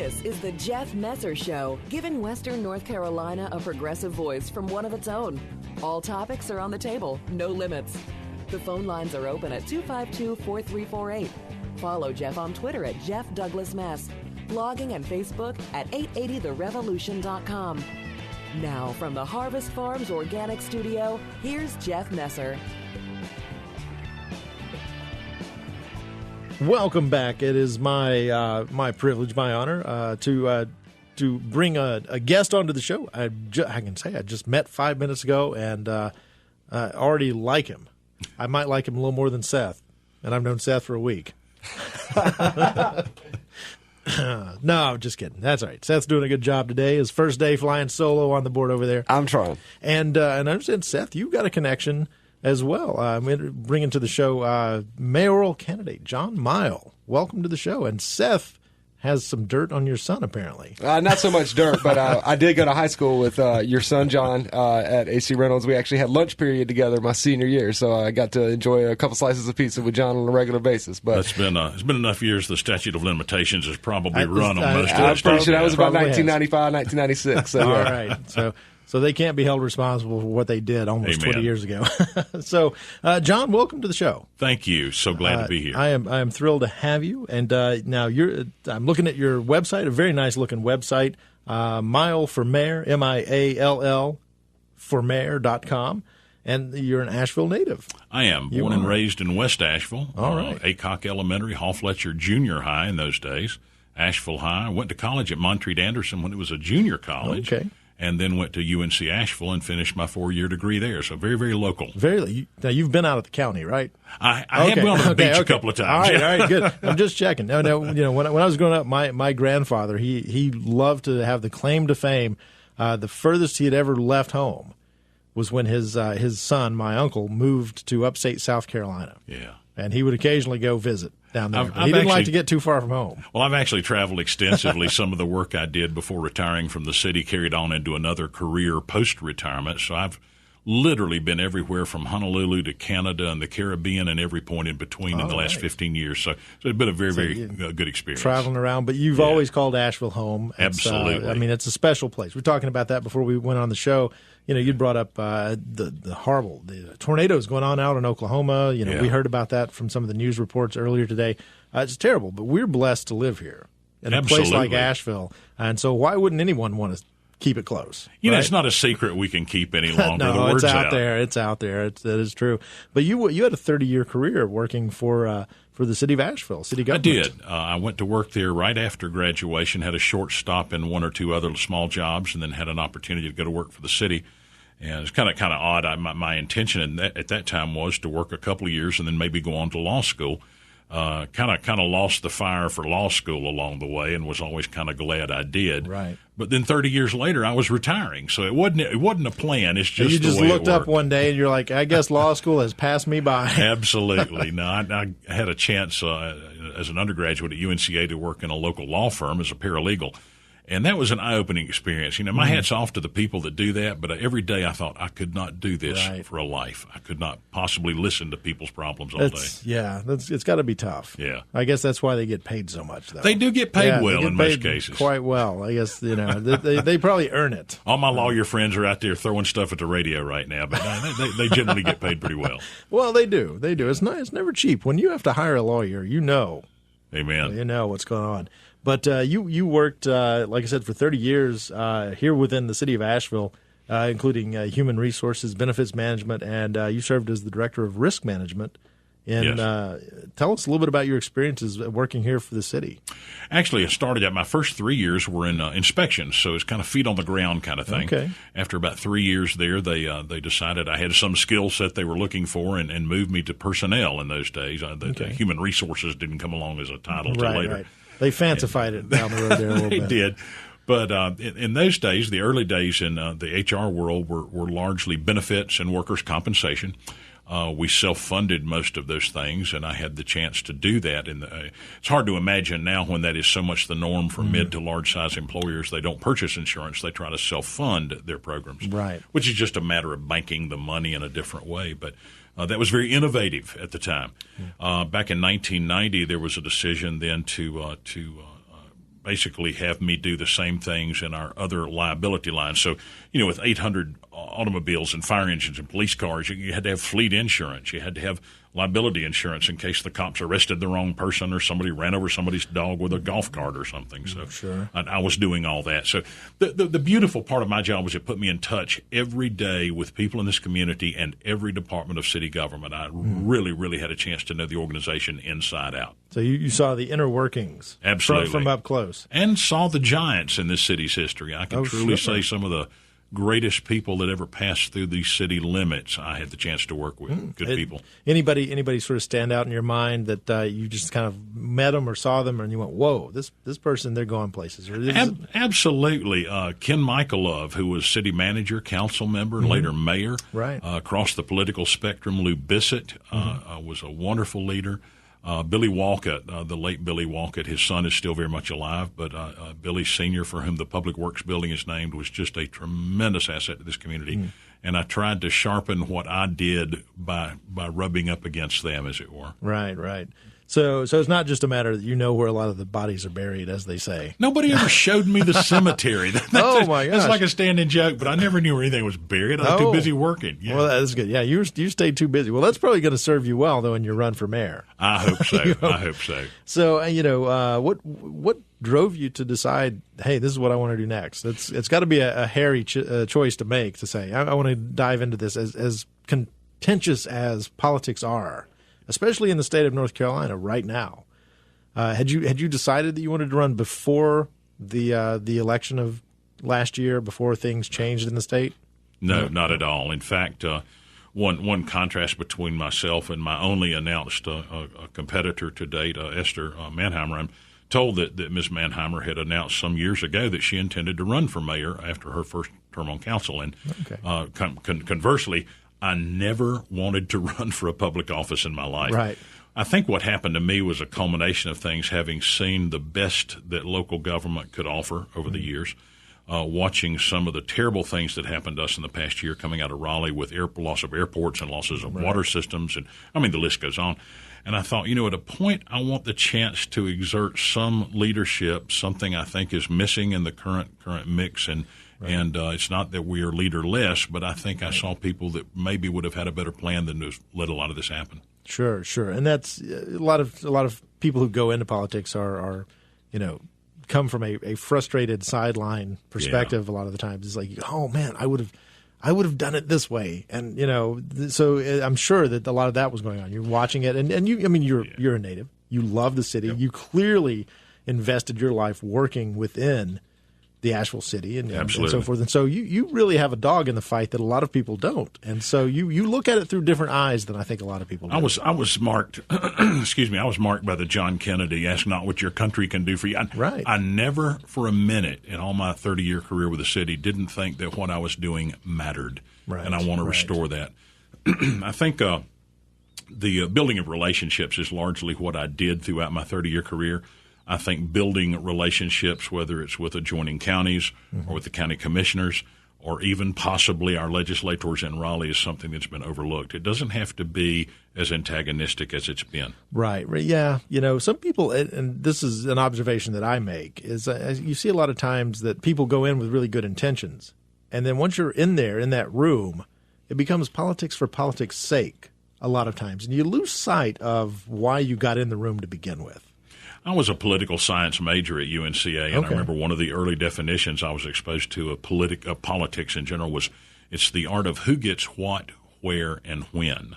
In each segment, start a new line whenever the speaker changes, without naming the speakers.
This is the Jeff Messer Show, giving Western North Carolina a progressive voice from one of its own. All topics are on the table, no limits. The phone lines are open at 252-4348. Follow Jeff on Twitter at Jeff Douglas Mess, blogging and Facebook at 880therevolution.com. Now, from the Harvest Farms Organic Studio, here's Jeff Messer.
Welcome back. It is my privilege, my honor, to bring a guest onto the show. I can say I just met 5 minutes ago, and I already like him. I might like him a little more than Seth, and I've known Seth for a week. No, I'm just kidding. That's all right. Seth's doing a good job today. His first day flying solo on the board over there.
I'm trying.
And I understand, Seth, you've got a connection as well. I'm bringing to the show mayoral candidate John Miall. Welcome to the show. And Seth has some dirt on your son, apparently.
Not so much dirt, but I did go to high school with your son, John, at AC Reynolds. We actually had lunch period together my senior year, so I got to enjoy a couple slices of pizza with John on a regular basis. But
it's been enough years. The statute of limitations has probably run on most of
I'm
that
pretty sure
stuff.
that was about 1995, 1996. So,
all right. So they can't be held responsible for what they did almost 20 years ago. So, John, welcome to the show.
Thank you. So glad to be here.
I am thrilled to have you. And now I'm looking at your website, a very nice looking website, MiallForMayor, MiallForMayor.com. And you're an Asheville native.
I am. Born and raised in West Asheville.
All right.
Aycock Elementary, Hall Fletcher Junior High in those days. Asheville High. I went to college at Montreat Anderson when it was a junior college.
Okay.
And then went to UNC Asheville and finished my 4-year degree there. So very, very local.
Now, you've been out at the county, right?
I have been on the beach a couple of times.
All right, good. I'm just checking. No, when I was growing up, my grandfather, he loved to have the claim to fame. The furthest he had ever left home was when his son, my uncle, moved to upstate South Carolina.
Yeah.
And he would occasionally go visit down there. He didn't like to get too far from home.
Well, I've actually traveled extensively. Some of the work I did before retiring from the city carried on into another career post-retirement. So I've literally been everywhere from Honolulu to Canada and the Caribbean and every point in between in the last 15 years. So it's been a very, very good experience.
Traveling around, but you've always called Asheville home.
Absolutely.
It's a special place. We were talking about that before we went on the show. You'd brought up the horrible tornadoes going on out in Oklahoma. We heard about that from some of the news reports earlier today. It's terrible, but we're blessed to live here in a place like Asheville. And so why wouldn't anyone want to keep it close?
Right? It's not a secret we can keep any longer.
No,
the word's
it's out there. It's out there. That is true. But you had a 30-year career working for the city of Asheville, city government.
I did. I went to work there right after graduation, had a short stop in one or two other small jobs, and then had an opportunity to go to work for the city. And it's kind of odd. My intention at that time was to work a couple of years and then maybe go on to law school. Kind of lost the fire for law school along the way, and was always kind of glad I did.
Right.
But then 30 years later, I was retiring, so it wasn't a plan. It's just
you just
the way
looked
it
up one day and you're like, I guess law school has passed me by.
Absolutely. No, I had a chance as an undergraduate at UNCA to work in a local law firm as a paralegal. And that was an eye-opening experience. My hat's off to the people that do that, but every day I thought I could not do this for a life. I could not possibly listen to people's problems all day.
Yeah, it's got to be tough.
Yeah.
I guess that's why they get paid so much, though.
They do get paid well in most cases.
Quite well. I guess, they probably earn it.
All my lawyer friends are out there throwing stuff at the radio right now, but they generally get paid pretty well.
Well, they do. They do. It's never cheap. When you have to hire a lawyer,
Amen.
You know what's going on. But you worked, like I said, for 30 years here within the city of Asheville, including human resources, benefits management, and you served as the director of risk management. And tell us a little bit about your experiences working here for the city.
Actually, I started out, my first 3 years were in inspections, so it's kind of feet on the ground kind of thing.
Okay.
After about 3 years there, they decided I had some skill set they were looking for and moved me to personnel in those days. The human resources didn't come along as a title until later.
Right. They fancified it down the road there a little bit.
They did. But in those days, the early days in the HR world were largely benefits and workers' compensation. We self-funded most of those things, and I had the chance to do that. It's hard to imagine now when that is so much the norm for mid to large-size employers. They don't purchase insurance. They try to self-fund their programs,
right? Which
is just a matter of banking the money in a different way. But that was very innovative at the time. Back in 1990, there was a decision then to basically have me do the same things in our other liability lines. So, with 800 automobiles and fire engines and police cars, you had to have fleet insurance. You had to have liability insurance in case the cops arrested the wrong person or somebody ran over somebody's dog with a golf cart or something. So
sure.
I was doing all that. So the beautiful part of my job was it put me in touch every day with people in this community and every department of city government. I really, really had a chance to know the organization inside out.
So you saw the inner workings
Absolutely.
From up close.
And saw the giants in this city's history. I can truly say some of the greatest people that ever passed through these city limits I had the chance to work with. Good people. Anybody
sort of stand out in your mind that you just kind of met them or saw them and you went, whoa, this person, they're going places?
Absolutely. Ken Michaelov, who was city manager, council member, and later mayor.
Right.
Across the political spectrum, Lou Bissett was a wonderful leader. Billy Walcott, the late Billy Walcott, his son is still very much alive, but Billy Sr., for whom the Public Works building is named, was just a tremendous asset to this community. And I tried to sharpen what I did by rubbing up against them, as it were.
Right. So it's not just a matter that you know where a lot of the bodies are buried, as they say.
Nobody ever showed me the cemetery.
Oh, my gosh.
That's like a standing joke, but I never knew where anything was buried. I was too busy working. Yeah.
Well, that's good. Yeah, you stayed too busy. Well, that's probably going to serve you well, though, in your run for mayor.
I hope so. I hope so.
So, what drove you to decide, hey, this is what I want to do next? It's got to be a hairy choice to make, to say, I want to dive into this as contentious as politics are, especially in the state of North Carolina right now. Had you decided that you wanted to run before the election of last year, before things changed in the state?
No, not at all. In fact, one contrast between myself and my only announced competitor to date, Esther Manheimer, I'm told that Ms. Manheimer had announced some years ago that she intended to run for mayor after her first term on council. And conversely, I never wanted to run for a public office in my life.
Right.
I think what happened to me was a culmination of things, having seen the best that local government could offer over the years, watching some of the terrible things that happened to us in the past year coming out of Raleigh with loss of airports and losses of water systems. And the list goes on. And I thought, at a point, I want the chance to exert some leadership, something I think is missing in the current mix. And it's not that we are leaderless, but I think I saw people that maybe would have had a better plan than to let a lot of this happen.
Sure. And that's a lot of people who go into politics are come from a frustrated sideline perspective. A lot of the times it's like, oh man, I would have done it this way, and so I'm sure that a lot of that was going on. You're watching it, and you're a native. You love the city. Yep. You clearly invested your life working within the Asheville city and so forth. And so you really have a dog in the fight that a lot of people don't. And so you look at it through different eyes than I think a lot of people do.
I was marked I was marked by the John Kennedy, ask not what your country can do for you. I never for a minute in all my 30-year career with the city didn't think that what I was doing mattered. Right. And I want to restore that. I think the building of relationships is largely what I did throughout my 30-year career. I think building relationships, whether it's with adjoining counties or with the county commissioners or even possibly our legislators in Raleigh, is something that's been overlooked. It doesn't have to be as antagonistic as it's been. Right.
Yeah. Some people, and this is an observation that I make, is you see a lot of times that people go in with really good intentions. And then once you're in there, in that room, it becomes politics for politics' sake a lot of times. And you lose sight of why you got in the room to begin with.
I was a political science major at UNCA, and I remember one of the early definitions I was exposed to of politics in general was it's the art of who gets what, where, and when.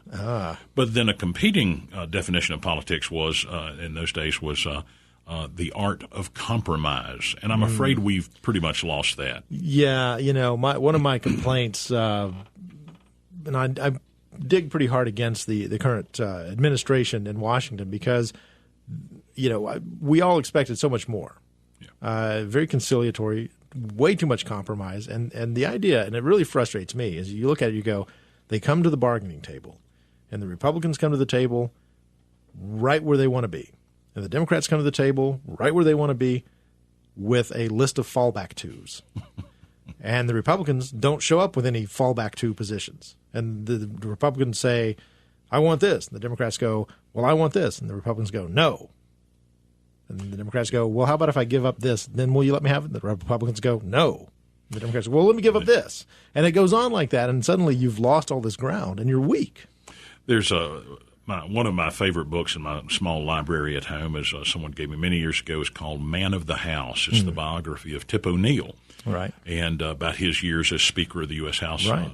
But then a competing definition of politics was, in those days, was the art of compromise. And I'm afraid we've pretty much lost that.
Yeah, one of my complaints, and I dig pretty hard against the current administration in Washington because – we all expected so much more. Yeah. Very conciliatory, way too much compromise. And the idea, and it really frustrates me, is you look at it, you go, they come to the bargaining table, and the Republicans come to the table right where they want to be. And the Democrats come to the table right where they want to be with a list of fallback twos. And the Republicans don't show up with any fallback two positions. And the Republicans say, I want this. And the Democrats go, well, I want this. And the Republicans go, no. And the Democrats go, well, how about if I give up this? Then will you let me have it? The Republicans go, no. The Democrats go, well, let me give up this. And it goes on like that, and suddenly you've lost all this ground, and you're weak.
There's one of my favorite books in my small library at home is someone gave me many years ago. It's called Man of the House. It's the biography of Tip O'Neill.
Right.
And about his years as Speaker of the U.S. House
right.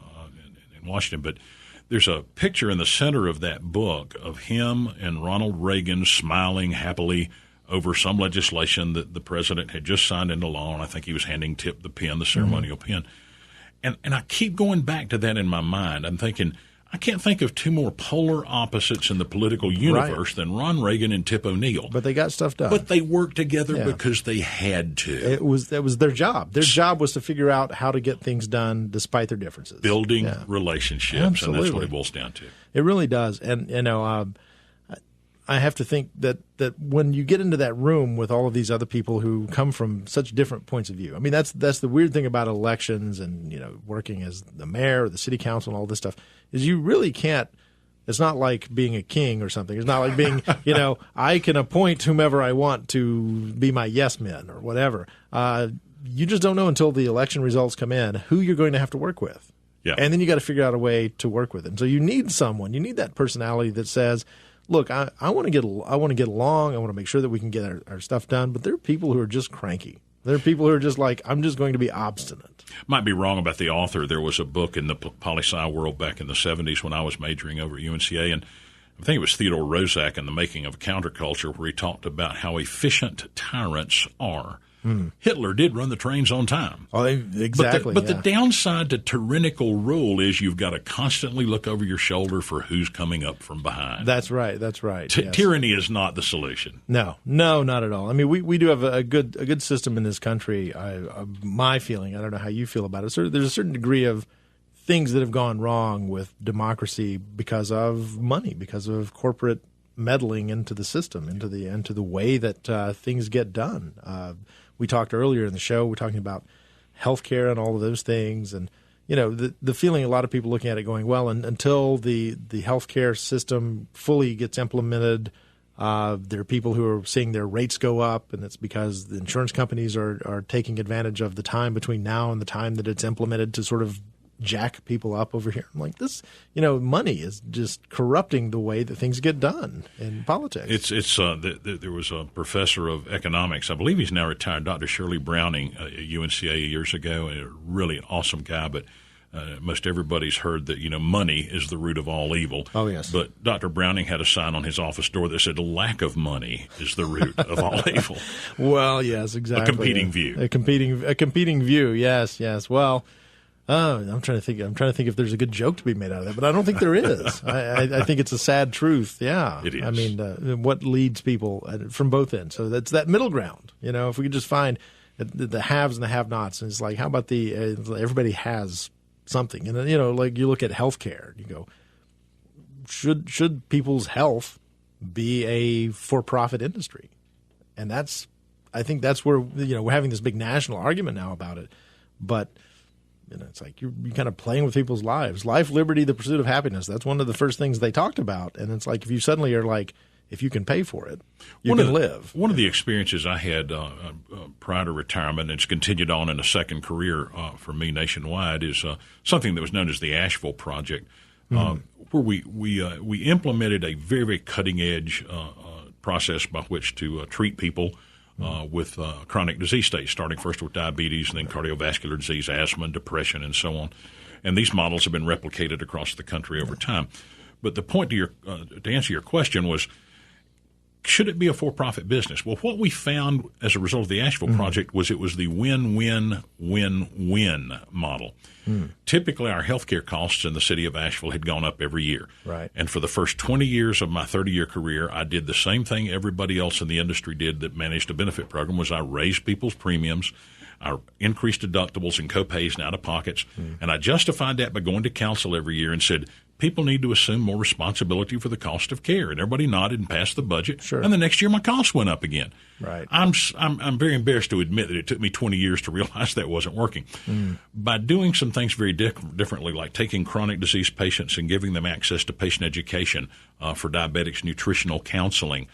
In Washington. But there's a picture in the center of that book of him and Ronald Reagan smiling happily over some legislation that the president had just signed into law, and I think he was handing Tip the pen, the ceremonial pen. And I keep going back to that in my mind. I'm thinking, I can't think of two more polar opposites in the political universe than Ron Reagan and Tip O'Neill.
But they got stuff done.
But they worked together because they had to.
That was their job. Their job was to figure out how to get things done despite their differences.
Building relationships,
Absolutely.
And that's what it boils down to.
It really does. And, I have to think that when you get into that room with all of these other people who come from such different points of view, I mean, that's the weird thing about elections and, working as the mayor or the city council and all this stuff is you really can't. It's not like being a king or something. It's not like being, I can appoint whomever I want to be my yes men or whatever. You just don't know until the election results come in who you're going to have to work with.
Yeah.
And then you got to figure out a way to work with it. And so you need that personality that says, look, I want to get along. I want to make sure that we can get our stuff done. But there are people who are just cranky. There are people who are just like, I'm just going to be obstinate.
Might be wrong about the author. There was a book in the poli-sci world back in the 70s when I was majoring over at UNCA, and I think it was Theodore Roszak in The Making of a Counterculture, where he talked about how efficient tyrants are. Hitler did run the trains on time.
Oh, exactly.
But the downside to tyrannical rule is you've got to constantly look over your shoulder for who's coming up from behind.
That's right. Yes.
Tyranny is not the solution.
No, not at all. I mean, we do have a good system in this country. My feeling, I don't know how you feel about it. So there's a certain degree of things that have gone wrong with democracy because of money, because of corporate meddling into the system, into the way that things get done. We talked earlier in the show, we're talking about healthcare and all of those things. And, the feeling a lot of people looking at it going, well, until the healthcare system fully gets implemented, there are people who are seeing their rates go up, and it's because the insurance companies are taking advantage of the time between now and the time that it's implemented to sort of jack people up over here. I'm like, this, money is just corrupting the way that things get done in politics.
There was a professor of economics, I believe he's now retired, Dr. Shirley Browning at UNCA years ago, a really awesome guy, but most everybody's heard that, money is the root of all evil.
Oh, yes.
But Dr. Browning had a sign on his office door that said, lack of money is the root of all evil.
Well, yes, exactly.
A competing view.
A competing view, yes. Well, I'm trying to think if there's a good joke to be made out of that, but I don't think there is. I think it's a sad truth. Yeah,
it is.
I mean, what leads people from both ends? So that's that middle ground. If we could just find the haves and the have-nots, and it's like, how about everybody has something? And like you look at healthcare, and you go, should people's health be a for-profit industry? And I think that's where we're having this big national argument now about it, but. It's like you're kind of playing with people's lives. Life, liberty, the pursuit of happiness. That's one of the first things they talked about. And it's like if you suddenly are like, if you can pay for it, you can live.
One of the experiences I had prior to retirement, and it's continued on in a second career for me nationwide, is something that was known as the Asheville Project, where we implemented a very, very cutting-edge process by which to treat people with chronic disease states, starting first with diabetes and then cardiovascular disease, asthma, depression, and so on. And these models have been replicated across the country over time. But the point to answer your question was, should it be a for-profit business? Well, what we found as a result of the Asheville Project was it was the win-win-win-win model. Typically, our healthcare costs in the city of Asheville had gone up every year.
Right.
And for the first 20 years of my 30-year career, I did the same thing everybody else in the industry did that managed a benefit program, was I raised people's premiums, I increased deductibles and copays and out-of-pockets, and I justified that by going to council every year and said, people need to assume more responsibility for the cost of care. And everybody nodded and passed the budget.
Sure.
And the next year my costs went up again.
Right.
I'm very embarrassed to admit that it took me 20 years to realize that wasn't working. By doing some things very differently, like taking chronic disease patients and giving them access to patient education for diabetics, nutritional counseling,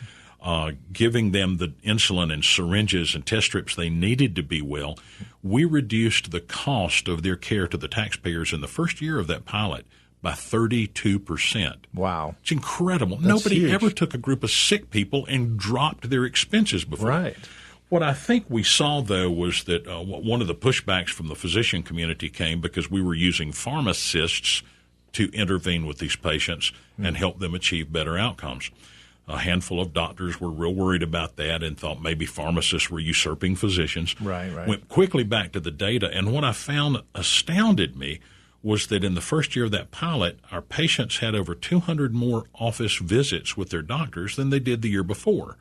giving them the insulin and syringes and test strips they needed to be well, we reduced the cost of their care to the taxpayers in the first year of that pilot by 32%.
Wow.
It's incredible.
That's
Nobody
huge.
ever took a group of sick people and dropped their expenses before.
Right.
What I think we saw, though, was that one of the pushbacks from the physician community came because we were using pharmacists to intervene with these patients and help them achieve better outcomes. A handful of doctors were real worried about that and thought maybe pharmacists were usurping physicians.
Right.
Went quickly back to the data, and what I found astounded me was that in the first year of that pilot, our patients had over 200 more office visits with their doctors than they did the year before.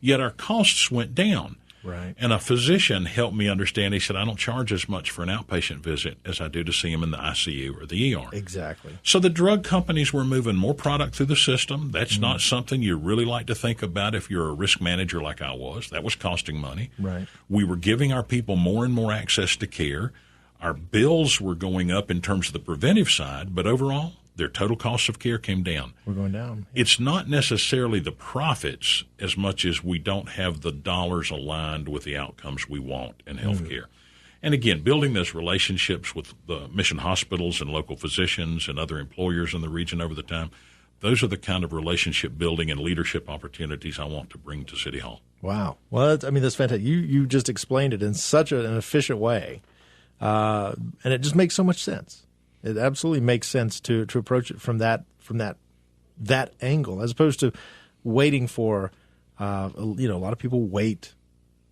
Yet our costs went down.
Right.
And a physician helped me understand. He said, I don't charge as much for an outpatient visit as I do to see him in the ICU or the ER.
Exactly.
So the drug companies were moving more product through the system. That's not something you really like to think about if you're a risk manager like I was. That was costing money.
Right.
We were giving our people more and more access to care. Our bills were going up in terms of the preventive side, but overall, their total cost of care came down.
We're going down.
It's not necessarily the profits as much as we don't have the dollars aligned with the outcomes we want in healthcare. And again, building those relationships with the mission hospitals and local physicians and other employers in the region over the time, those are the kind of relationship building and leadership opportunities I want to bring to City Hall.
Wow. Well, that's fantastic. You just explained it in such an efficient way, and it just makes so much sense. It absolutely makes sense to approach it from that angle, as opposed to waiting for, a lot of people wait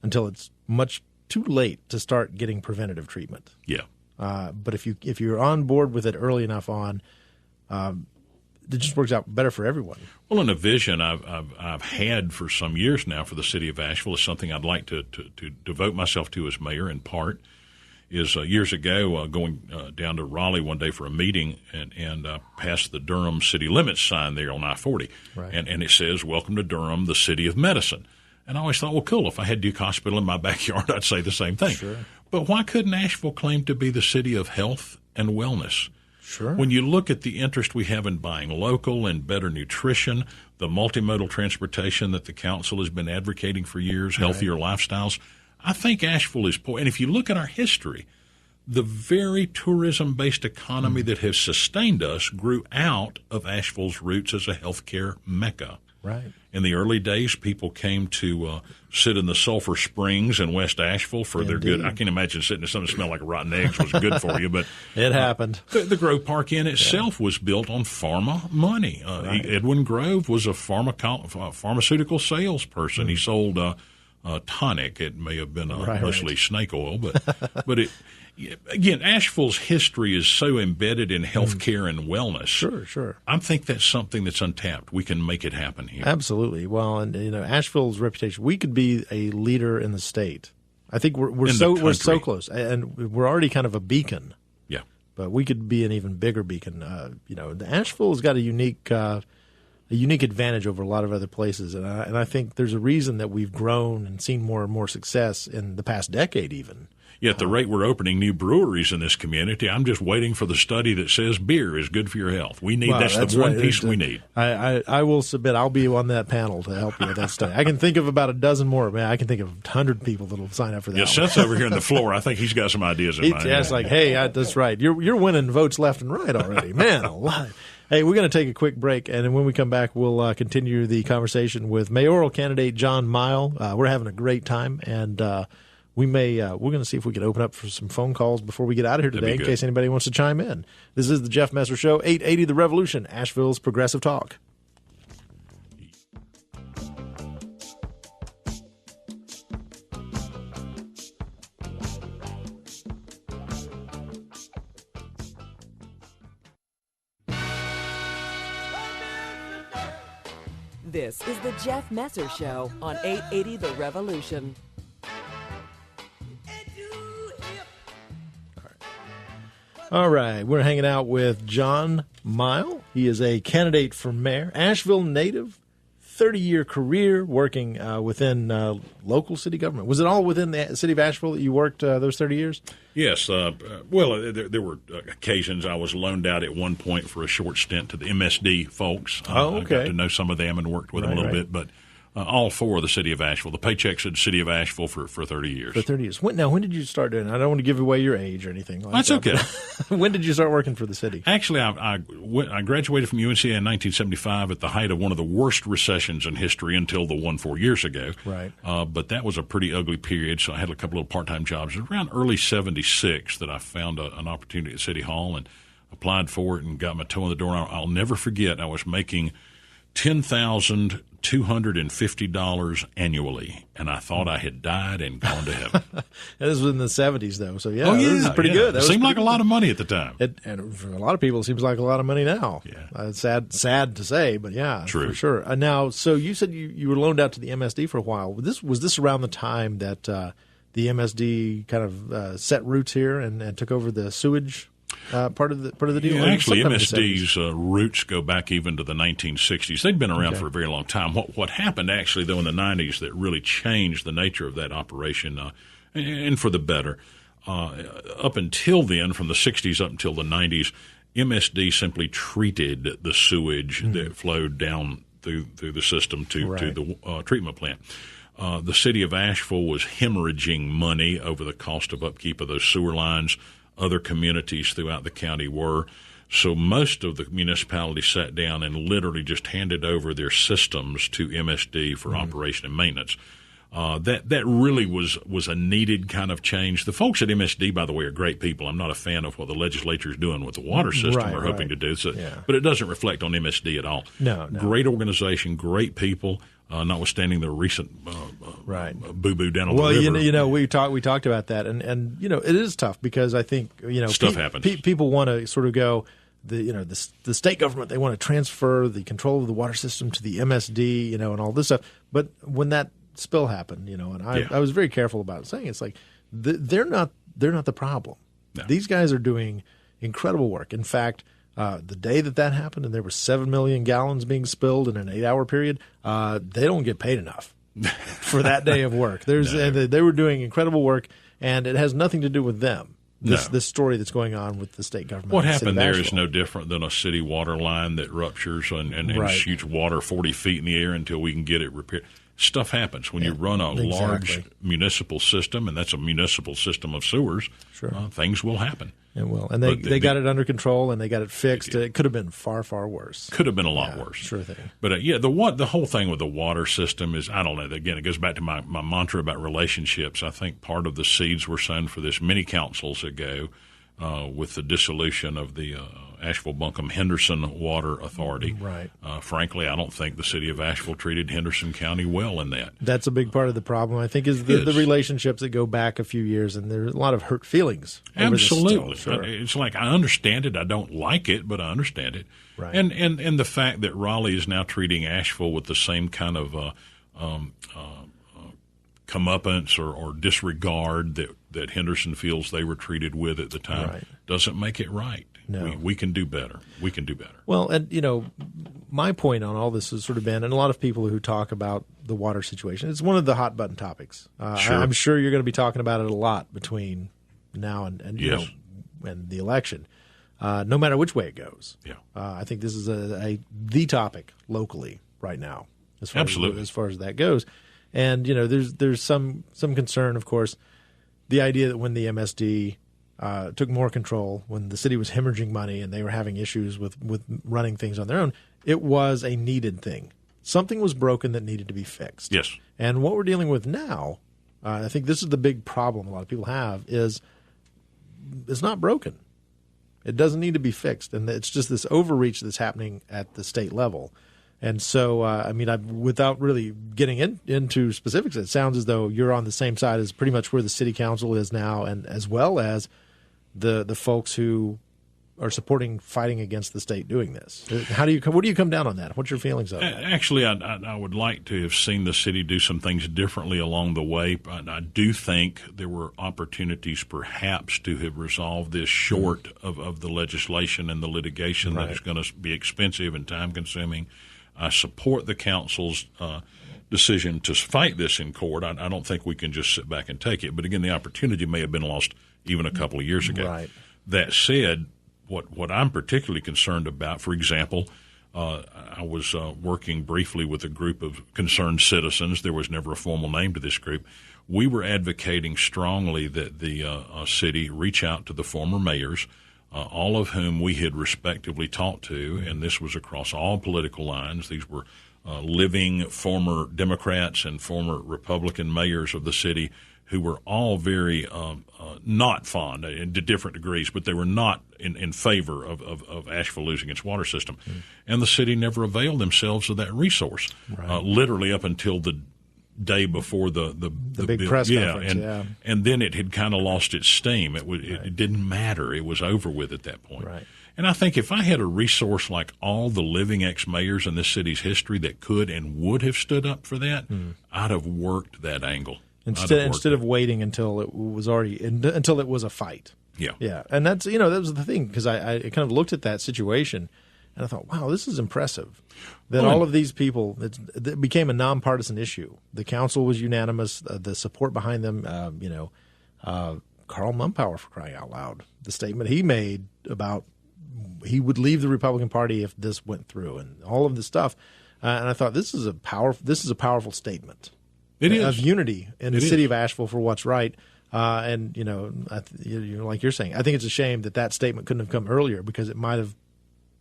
until it's much too late to start getting preventative treatment.
Yeah.
But if you're on board with it early enough on, it just works out better for everyone.
Well, and a vision I've had for some years now for the city of Asheville is something I'd like to devote myself to as mayor in part. Is years ago going down to Raleigh one day for a meeting and passed the Durham city limits sign there on I-40.
Right.
And it says, "Welcome to Durham, the city of medicine." And I always thought, well, cool, if I had Duke Hospital in my backyard, I'd say the same thing.
Sure.
But why couldn't Asheville claim to be the city of health and wellness?
Sure.
When you look at the interest we have in buying local and better nutrition, the multimodal transportation that the council has been advocating for years, healthier lifestyles, I think Asheville is poor. And if you look at our history, the very tourism-based economy that has sustained us grew out of Asheville's roots as a healthcare mecca.
Right.
In the early days, people came to sit in the Sulphur Springs in West Asheville for their good. I can't imagine sitting in something that smelled like rotten eggs was good for you, but
it happened.
The Grove Park Inn itself was built on pharma money. Edwin Grove was a pharmaceutical salesperson. He sold tonic. It may have been mostly snake oil, but it. Again, Asheville's history is so embedded in healthcare and wellness.
Sure.
I think that's something that's untapped. We can make it happen here.
Absolutely. Well, and Asheville's reputation, we could be a leader in the state. I think we're so close, and we're already kind of a beacon.
Yeah.
But we could be an even bigger beacon. Asheville has got a unique advantage over a lot of other places, and I think there's a reason that we've grown and seen more and more success in the past decade, even.
Yet at the rate we're opening new breweries in this community, I'm just waiting for the study that says beer is good for your health. We need that's the one piece we need.
I will submit. I'll be on that panel to help you with that study. I can think of about a dozen more. Man, I can think of 100 people that will sign up for that.
Yeah, Seth's over here on the floor. I think he's got some ideas in mind.
Yeah, it's like, hey, that's right. You're winning votes left and right already. Man, alive. Hey, we're going to take a quick break, and when we come back, we'll continue the conversation with mayoral candidate John Miall. We're having a great time, and we're going to see if we can open up for some phone calls before we get out of here today in case anybody wants to chime in. This is the Jeff Messer Show, 880 The Revolution, Asheville's Progressive Talk.
This is the Jeff Messer Show on 880 The Revolution.
All right, we're hanging out with John Miall. He is a candidate for mayor, Asheville native, 30-year career working within local city government. Was it all within the city of Asheville that you worked those 30 years?
Yes. Well, there were occasions I was loaned out at one point for a short stint to the MSD folks.
Okay.
I got to know some of them and worked with them a little bit. But All for the city of Asheville. The paychecks at the city of Asheville for 30 years.
For 30 years. When did you start doing it? I don't want to give away your age or anything like
That's
that.
okay.
When did you start working for the city?
Actually, I graduated from UNCA in 1975 at the height of one of the worst recessions in history until the one 4 years ago.
Right.
But that was a pretty ugly period, so I had a couple of part-time jobs. It was around early 76 that I found an opportunity at City Hall and applied for it and got my toe in the door. I'll never forget, I was making $10,250 annually, and I thought I had died and gone to heaven.
This was in the 70s, though, so yeah,
this
is pretty good.
It seemed like a lot of money at the time.
And for a lot of people, it seems like a lot of money now.
Yeah.
Sad to say, but yeah,
true.
For sure. Now, so you said you were loaned out to the MSD for a while. Was this around the time that the MSD kind of set roots here and took over the sewage part of the deal?
Yeah, actually, MSD's roots go back even to the 1960s. They'd been around for a very long time. What happened actually, though, in the 90s that really changed the nature of that operation, and for the better, up until then, from the 60s up until the 90s, MSD simply treated the sewage that flowed down through the system to the treatment plant. The city of Asheville was hemorrhaging money over the cost of upkeep of those sewer lines. Other communities throughout the county were. So most of the municipalities sat down and literally just handed over their systems to MSD for operation and maintenance. That really was a needed kind of change. The folks at MSD, by the way, are great people. I'm not a fan of what the legislature is doing with the water system or hoping to do. So, but it doesn't reflect on MSD at all.
No.
Great organization, great people. Notwithstanding the recent boo-boo down on
the river.
Well,
we talked about that, and it is tough because I think
stuff happens.
People want to sort of go the state government, they want to transfer the control of the water system to the MSD, and all this stuff. But when that spill happened, and I was very careful about saying it's like they're not the problem. No. These guys are doing incredible work. In fact, the day that happened and there were 7 million gallons being spilled in an 8-hour period, they don't get paid enough for that day of work. They were doing incredible work, and it has nothing to do with them. This story that's going on with the state government.
What happened there is no different than a city water line that ruptures and shoots water 40 feet in the air until we can get it repaired. Stuff happens when you run a large municipal system, and that's a municipal system of sewers. Sure. Things will happen.
It will. And they got it under control, and they got it fixed. It could have been far, far worse.
Could have been a lot worse.
Sure thing.
But, the whole thing with the water system is, I don't know, again, it goes back to my mantra about relationships. I think part of the seeds were sown for this many councils ago with the dissolution of the Asheville-Buncombe-Henderson Water Authority.
Right.
Frankly, I don't think the city of Asheville treated Henderson County well in that.
That's a big part of the problem, I think, is the relationships that go back a few years, and there's a lot of hurt feelings.
Absolutely.
Sure.
It's like I understand it. I don't like it, but I understand it.
Right.
And the fact that Raleigh is now treating Asheville with the same kind of comeuppance or disregard that Henderson feels they were treated with at the time doesn't make it right.
No.
We can do better. We can do better.
Well, and, my point on all this has sort of been, and a lot of people who talk about the water situation, it's one of the hot button topics.
Sure.
I'm sure you're going to be talking about it a lot between now and and the election, no matter which way it goes.
Yeah.
I think this is the topic locally right now, as far as that goes. And, there's some concern, of course, the idea that when the MSD took more control, when the city was hemorrhaging money and they were having issues with running things on their own, it was a needed thing. Something was broken that needed to be fixed.
Yes.
And what we're dealing with now, I think this is the big problem a lot of people have, is it's not broken. It doesn't need to be fixed. And it's just this overreach that's happening at the state level. And so, without really getting into specifics, it sounds as though you're on the same side as pretty much where the city council is now, and as well as the folks who are fighting against the state doing this. Where do you come down on that? What's your feelings of that?
Actually, I would like to have seen the city do some things differently along the way. I do think there were opportunities perhaps to have resolved this short of the legislation and the litigation that is going to be expensive and time-consuming. I support the council's decision to fight this in court. I don't think we can just sit back and take it. But again, the opportunity may have been lost even a couple of years ago.
Right.
That said, what I'm particularly concerned about, for example, I was working briefly with a group of concerned citizens. There was never a formal name to this group. We were advocating strongly that the city reach out to the former mayors, all of whom we had respectively talked to, and this was across all political lines. These were living former Democrats and former Republican mayors of the city who were all very not fond, to different degrees, but they were not in favor of Asheville losing its water system. And the city never availed themselves of that resource, literally up until the day before the
big press conference.
And then it had kind of lost its steam. It didn't matter. It was over with at that point.
Right.
And I think if I had a resource like all the living ex-mayors in this city's history that could and would have stood up for that, I'd have worked that angle.
Instead of waiting until it was a fight. Yeah. And that's, that was the thing, because I kind of looked at that situation and I thought, wow, this is impressive that all of these people, it became a nonpartisan issue. The council was unanimous, the support behind them, Carl Mumpauer, for crying out loud, the statement he made about he would leave the Republican Party if this went through, and all of this stuff. And I thought, this is a powerful statement.
It is.
Of unity in the city of Asheville for what's right. And, like you're saying, I think it's a shame that statement couldn't have come earlier, because it might have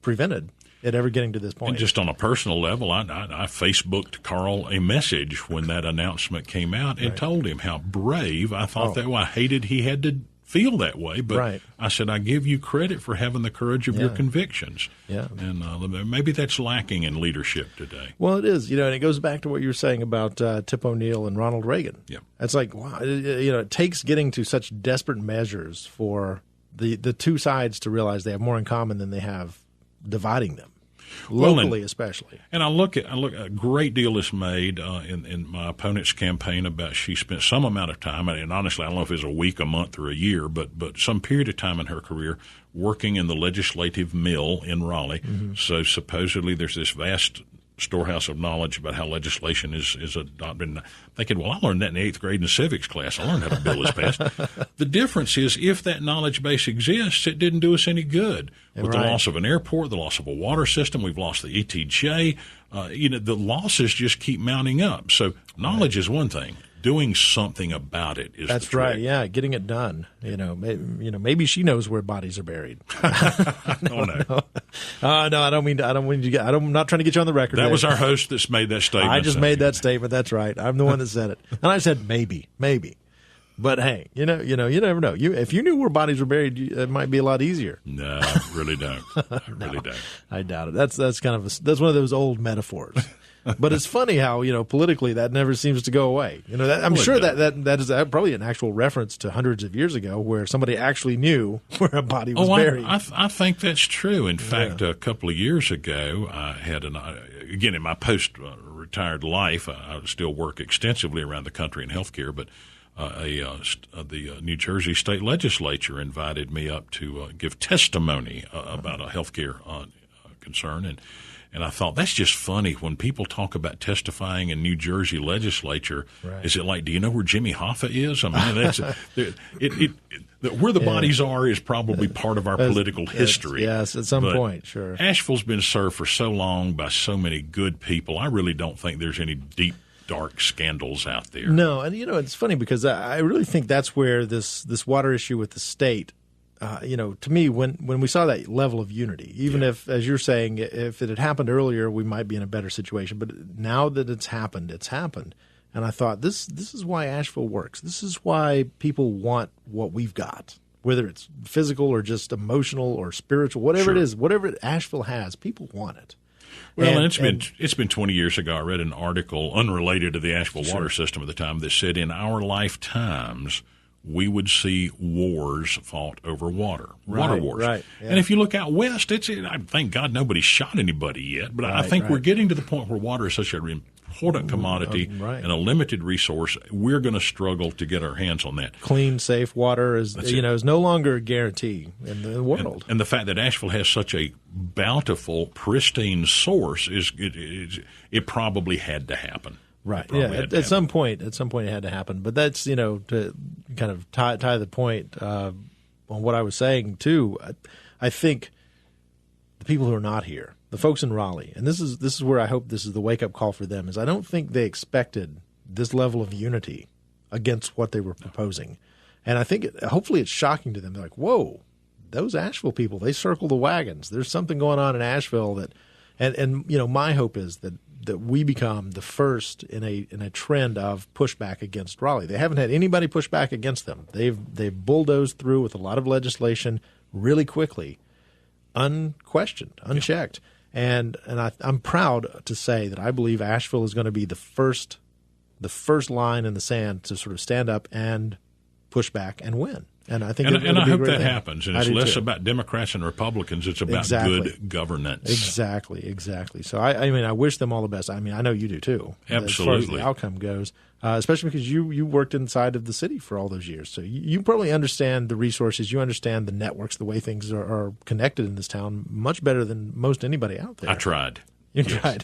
prevented it ever getting to this point.
And just on a personal level, I Facebooked Carl a message when that announcement came out and told him how brave I thought that was. I hated he had to feel that way, but I said, I give you credit for having the courage of your convictions. Yeah. And maybe that's lacking in leadership today.
Well, it is, and it goes back to what you were saying about Tip O'Neill and Ronald Reagan.
Yeah.
It's like, wow, it takes getting to such desperate measures for the two sides to realize they have more in common than they have dividing them. Locally, especially.
And I look, a great deal is made in my opponent's campaign about she spent some amount of time, and honestly, I don't know if it was a week, a month, or a year, but some period of time in her career working in the legislative mill in Raleigh. Mm-hmm. So supposedly there's this vast storehouse of knowledge about how legislation is adopted. Thinking, well, I learned that in 8th grade in the civics class. I learned how a bill is passed. The difference is, if that knowledge base exists, it didn't do us any good. With the loss of an airport, the loss of a water system, we've lost the ETJ. The losses just keep mounting up. So knowledge is one thing. Doing something about it is
that's
the trick.
Right. Yeah, getting it done. Maybe she knows where bodies are buried.
Oh no.
No, I don't mean to get. I'm not trying to get you on the record.
That was our host that's made that statement.
I just made that statement. That's right. I'm the one that said it, and I said maybe. But hey, you never know. If you knew where bodies were buried, it might be a lot easier.
No, I really don't.
I doubt it. That's that's one of those old metaphors. But it's funny how, politically that never seems to go away. I'm sure that is probably an actual reference to hundreds of years ago where somebody actually knew where a body was buried.
I think that's true. In fact, a couple of years ago, I had again, in my post-retired life, I still work extensively around the country in healthcare, but the New Jersey State Legislature invited me up to give testimony about a healthcare concern, and I thought, that's just funny when people talk about testifying in New Jersey legislature. Right. Is it like, do you know where Jimmy Hoffa is? I mean, that's where the bodies are is probably part of our political history.
Yes, at some point, sure.
Asheville's been served for so long by so many good people. I really don't think there's any deep, dark scandals out there.
No, and it's funny because I really think that's where this water issue with the state. To me, when we saw that level of unity, even if, as you're saying, if it had happened earlier, we might be in a better situation. But now that it's happened. And I thought, this is why Asheville works. This is why people want what we've got, whether it's physical or just emotional or spiritual, whatever it is, whatever Asheville has, people want it.
Well, and it's been 20 years ago. I read an article unrelated to the Asheville water system at the time that said, in our lifetimes, we would see wars fought over water wars.
Right, yeah.
And if you look out west, I thank God nobody shot anybody yet, but I think we're getting to the point where water is such an important commodity and a limited resource. We're going to struggle to get our hands on that.
Clean, safe water is no longer a guarantee in the world.
And the fact that Asheville has such a bountiful, pristine source it probably had to happen.
Right. Yeah. At some point, it had to happen. But that's to kind of tie the point on what I was saying too. I think people who are not here, the folks in Raleigh, and this is where I hope this is the wake-up call for them, is I don't think they expected this level of unity against what they were proposing. And I think hopefully it's shocking to them. They're like, whoa, those Asheville people, they circle the wagons. There's something going on in Asheville that and my hope is that we become the first in a trend of pushback against Raleigh. They haven't had anybody push back against them. They've bulldozed through with a lot of legislation really quickly, unquestioned, unchecked. Yeah. And I'm proud to say that I believe Asheville is going to be the first line in the sand to sort of stand up and push back and win. And I think
I hope that happens. And it's less about Democrats and Republicans. It's about good governance.
Exactly. So I wish them all the best. I mean, I know you do too.
Absolutely.
As far as the outcome goes, especially because you worked inside of the city for all those years. So you probably understand the resources. You understand the networks, the way things are connected in this town much better than most anybody out there.
I tried.
You tried.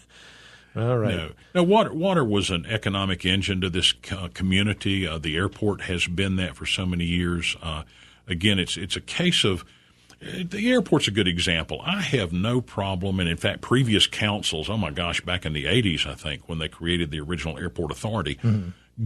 All right.
No, water was an economic engine to this community. The airport has been that for so many years. Again, it's a case of the airport's a good example. I have no problem, and in fact, previous councils, oh my gosh, back in the 80s, I think, when they created the original airport authority,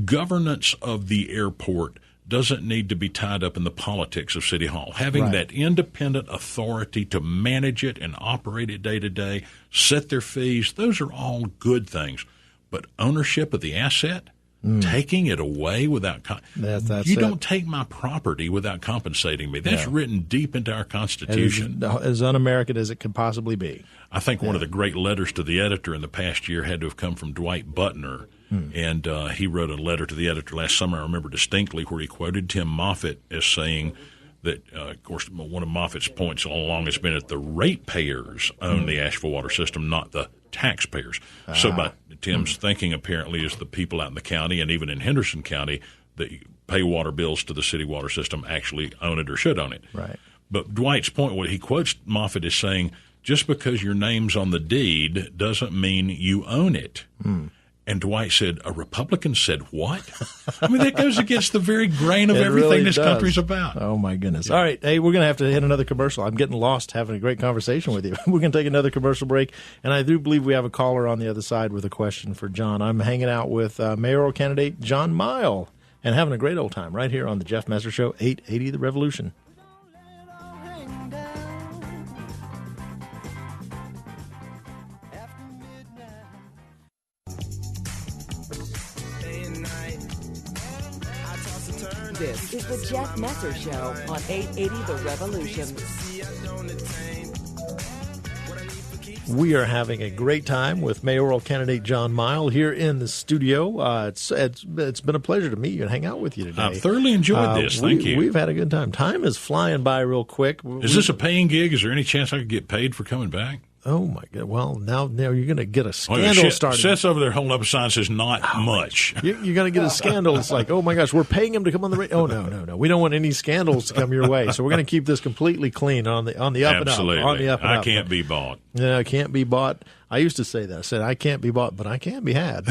governance of the airport doesn't need to be tied up in the politics of City Hall. Having that independent authority to manage it and operate it day to day, set their fees, those are all good things. But ownership of the asset, taking it away without you don't take my property without compensating me. That's written deep into our Constitution.
As un-American as it could possibly be.
I think one of the great letters to the editor in the past year had to have come from Dwight Butner. And he wrote a letter to the editor last summer, I remember distinctly, where he quoted Tim Moffitt as saying that, of course, one of Moffitt's points all along has been that the ratepayers own the Asheville water system, not the taxpayers. So by Tim's thinking, apparently, is the people out in the county and even in Henderson County that pay water bills to the city water system actually own it or should own it.
Right.
But Dwight's point, what he quotes Moffitt as saying, just because your name's on the deed doesn't mean you own it. And Dwight said, a Republican said what? I mean, that goes against the very grain of everything really this country's about.
Oh, my goodness. All right. Hey, we're going to have to hit another commercial. I'm getting lost having a great conversation with you. We're going to take another commercial break. And I do believe we have a caller on the other side with a question for John. I'm hanging out with mayoral candidate John Miall and having a great old time right here on the Jeff Messer Show, 880 The Revolution.
This is the Jeff Messer Show on 880 The Revolution.
We are having a great time with mayoral candidate John Miall here in the studio. It's been a pleasure to meet you and hang out with you today.
I've thoroughly enjoyed this. Thank you.
We've had a good time. Time is flying by real quick.
Is this a paying gig? Is there any chance I could get paid for coming back?
Oh, my God. Well, now you're going to get a scandal started.
Seth's over there holding up a sign that says not much.
You're going to get a scandal. It's like, oh, my gosh, we're paying him to come on the radio. Oh, no. We don't want any scandals to come your way. So we're going to keep this completely clean on the up
Absolutely.
and up. On the up and
I
up.
can't be bought.
No, I can't be bought. I used to say that. I said, I can't be bought, but I can be had.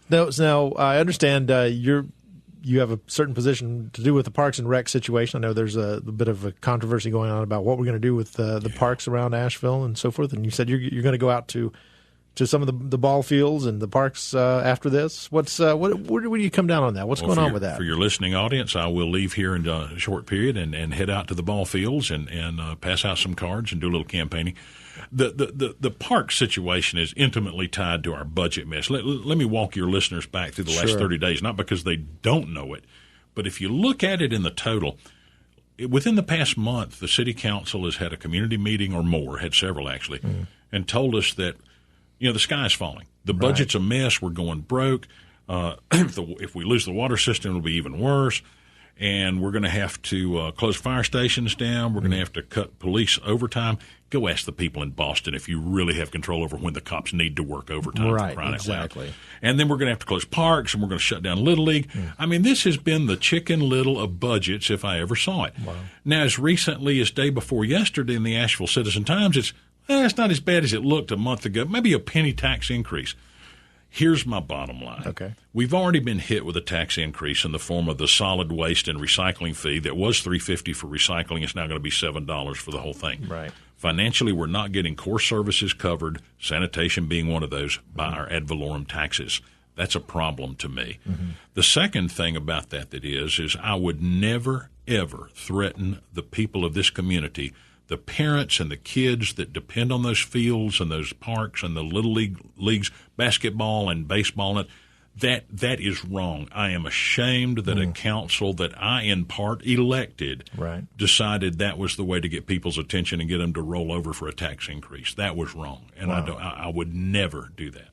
Now, I understand you have a certain position to do with the Parks and Rec situation. I know there's a bit of a controversy going on about what we're going to do with the parks around Asheville and so forth. And you said you're going to go out to some of the ball fields and the parks after this. Where do you come down on that? What's going on with that?
For your listening audience, I will leave here in a short period and head out to the ball fields and pass out some cards and do a little campaigning. The park situation is intimately tied to our budget mess. Let me walk your listeners back through the last 30 days, not because they don't know it, but if you look at it in the total, within the past month, the city council has had a community meeting or more, had several actually, and told us that the sky's falling. The budget's a mess. We're going broke. If we lose the water system, it'll be even worse. And we're going to have to close fire stations down. We're going to have to cut police overtime. Go ask the people in Boston if you really have control over when the cops need to work overtime.
Right, exactly.
And then we're going to have to close parks, and we're going to shut down Little League. I mean, this has been the Chicken Little of budgets if I ever saw it.
Wow.
Now, as recently as day before yesterday in the Asheville Citizen-Times, it's not as bad as it looked a month ago, maybe a penny tax increase. Here's my bottom line.
Okay.
We've already been hit with a tax increase in the form of the solid waste and recycling fee that was $3.50 for recycling. It's now going to be $7 for the whole thing.
Right.
Financially, we're not getting core services covered, sanitation being one of those, by our ad valorem taxes. That's a problem to me. Mm-hmm. The second thing about that is I would never, ever threaten the people of this community, the parents and the kids that depend on those fields and those parks and the little leagues, basketball and baseball. And that is wrong. I am ashamed that a council that I, in part, elected decided that was the way to get people's attention and get them to roll over for a tax increase. That was wrong, and I would never do that.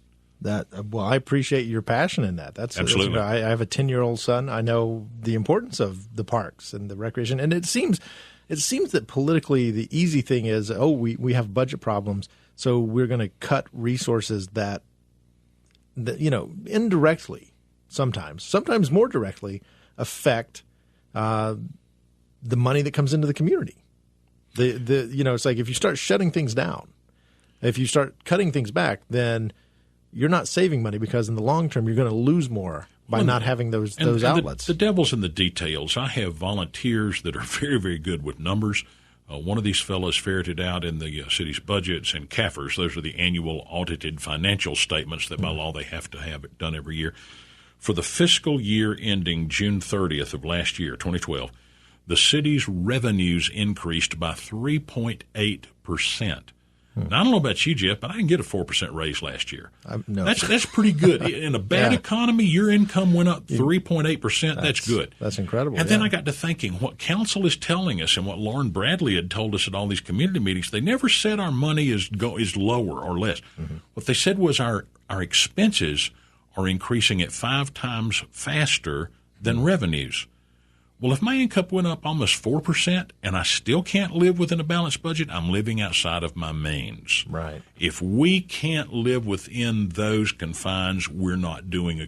Well, I appreciate your passion in that. Absolutely. I have a 10-year-old son. I know the importance of the parks and the recreation, and it seems that politically the easy thing is, we have budget problems, so we're going to cut resources that indirectly, sometimes more directly, affect the money that comes into the community. It's like if you start shutting things down, if you start cutting things back, then you're not saving money, because in the long term you're going to lose more by not having those outlets.
The devil's in the details. I have volunteers that are very, very good with numbers. One of these fellows ferreted out in the city's budgets and CAFRs. Those are the annual audited financial statements that by law they have to have it done every year. For the fiscal year ending June 30th of last year, 2012, the city's revenues increased by 3.8%. Now, I don't know about you, Jeff, but I can get a 4% raise last year.
No.
That's pretty good. In a bad economy, your income went up 3.8%. That's good.
That's incredible.
And then I got to thinking, what council is telling us and what Lauren Bradley had told us at all these community meetings, they never said our money is lower or less. Mm-hmm. What they said was our expenses are increasing at 5 times faster than revenues. Well, if my income went up almost 4% and I still can't live within a balanced budget, I'm living outside of my means.
Right.
If we can't live within those confines, we're not being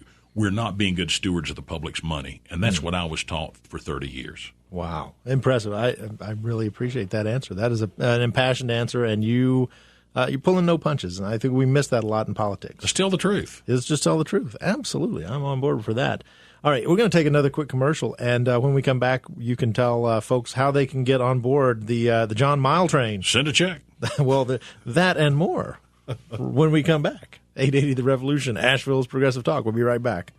good stewards of the public's money. And that's what I was taught for 30 years.
Wow. Impressive. I really appreciate that answer. That is an impassioned answer, and you're pulling no punches. And I think we miss that a lot in politics.
Just tell the truth.
It's just tell the truth. Absolutely. I'm on board for that. All right, we're going to take another quick commercial, and when we come back, you can tell folks how they can get on board the John Miall train.
Send a check.
Well, that and more when we come back. 880 The Revolution, Asheville's Progressive Talk. We'll be right back.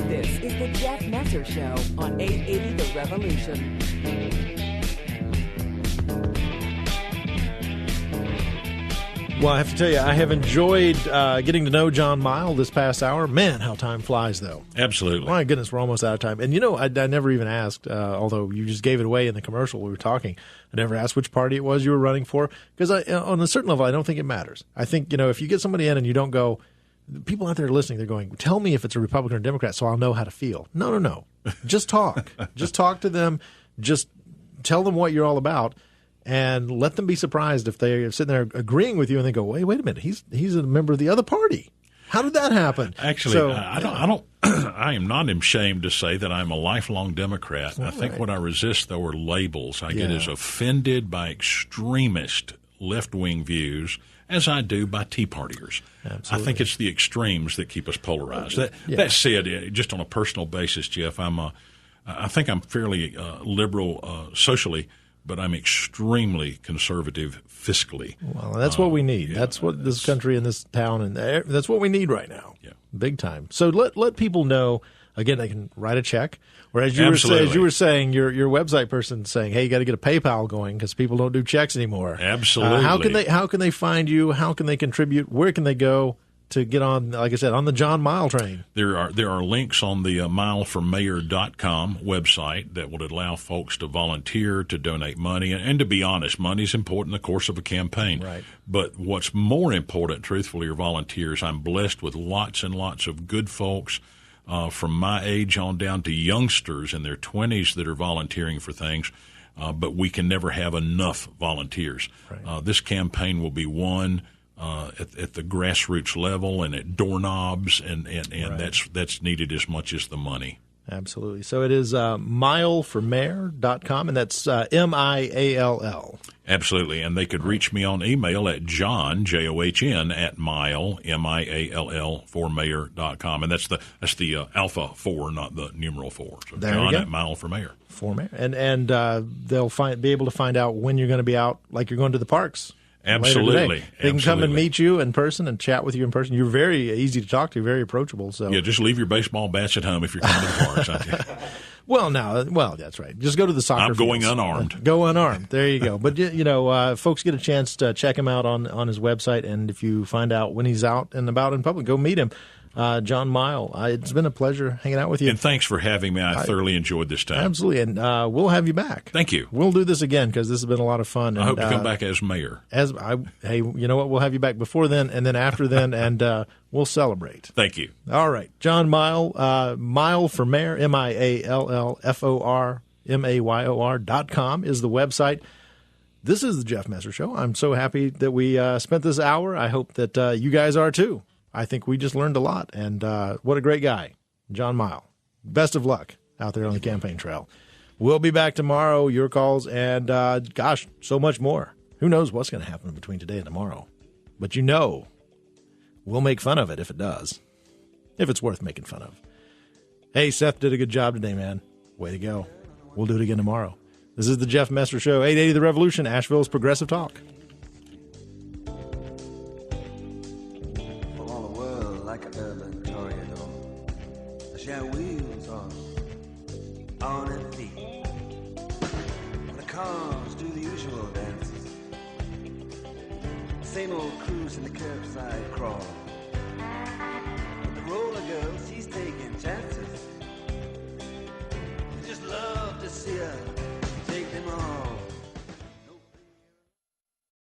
This is the Jeff Messer Show on 880 The Revolution.
Well, I have to tell you, I have enjoyed getting to know John Miall this past hour. Man, how time flies, though.
Absolutely.
My goodness, we're almost out of time. And, I never even asked, although you just gave it away in the commercial we were talking, I never asked which party it was you were running for, because on a certain level, I don't think it matters. I think, if you get somebody in and you don't go, people out there listening, they're going, tell me if it's a Republican or Democrat so I'll know how to feel. No. Just talk. Just talk to them. Just tell them what you're all about. And let them be surprised if they're sitting there agreeing with you and they go, wait a minute, he's a member of the other party. How did that happen?
Actually, I am not ashamed to say that I'm a lifelong Democrat. I think what I resist, though, are labels. I get as offended by extremist left-wing views as I do by Tea Partiers. Absolutely. I think it's the extremes that keep us polarized. That said, just on a personal basis, Jeff, I think I'm fairly liberal socially, but I'm extremely conservative fiscally.
Well, that's what we need. That's what this country and this town, and that's what we need right now.
Yeah.
Big time. So let people know, again, they can write a check. Or as you were saying, your website person saying, hey, you got to get a PayPal going because people don't do checks anymore.
Absolutely.
How can they find you? How can they contribute? Where can they go to get on, like I said, on the John Miall train?
There are links on the MiallForMayor.com website that would allow folks to volunteer, to donate money. And to be honest, money is important in the course of a campaign.
Right.
But what's more important, truthfully, are volunteers. I'm blessed with lots and lots of good folks from my age on down to youngsters in their 20s that are volunteering for things. But we can never have enough volunteers. Right. This campaign will be won at the grassroots level and at doorknobs, and right. that's needed as much as the money.
Absolutely. So it is MiallForMayor.com, and that's MIALL.
Absolutely. And they could reach me on email at John, JOHN, at Miall, MIALL, formayor.com. And that's the alpha 4, not the numeral 4. So
there
John at MiallForMayor.
For Mayor. And they'll be able to find out when you're going to be out, like you're going to the parks.
Absolutely.
They can come and meet you in person and chat with you in person. You're very easy to talk to, very approachable. So
yeah, just leave your baseball bats at home if you're coming to the parks.
Well, that's right. Just go to the soccer
I'm going
fields.
unarmed.
Go unarmed. There you go. But, folks get a chance to check him out on his website. And if you find out when he's out and about in public, go meet him. John Miall, it's been a pleasure hanging out with you.
And thanks for having me. I thoroughly enjoyed this time.
Absolutely. And we'll have you back.
Thank you.
We'll do this again because this has been a lot of fun.
I hope to come back as mayor.
Hey, you know what? We'll have you back before then and then after then, and we'll celebrate.
Thank you.
All right. John Miall, MiallForMayor, MiallForMayor.com is the website. This is the Jeff Messer Show. I'm so happy that we spent this hour. I hope that you guys are too. I think we just learned a lot, and what a great guy, John Miall. Best of luck out there on the campaign trail. We'll be back tomorrow, your calls, and so much more. Who knows what's going to happen between today and tomorrow? But we'll make fun of it if it does, if it's worth making fun of. Hey, Seth did a good job today, man. Way to go. We'll do it again tomorrow. This is the Jeff Messer Show, 880 The Revolution, Asheville's Progressive Talk.
Wheels on and feet. The cars do the usual dances. Same old cruise in the curbside crawl. But the roller girl, she's taking chances. I just love to see her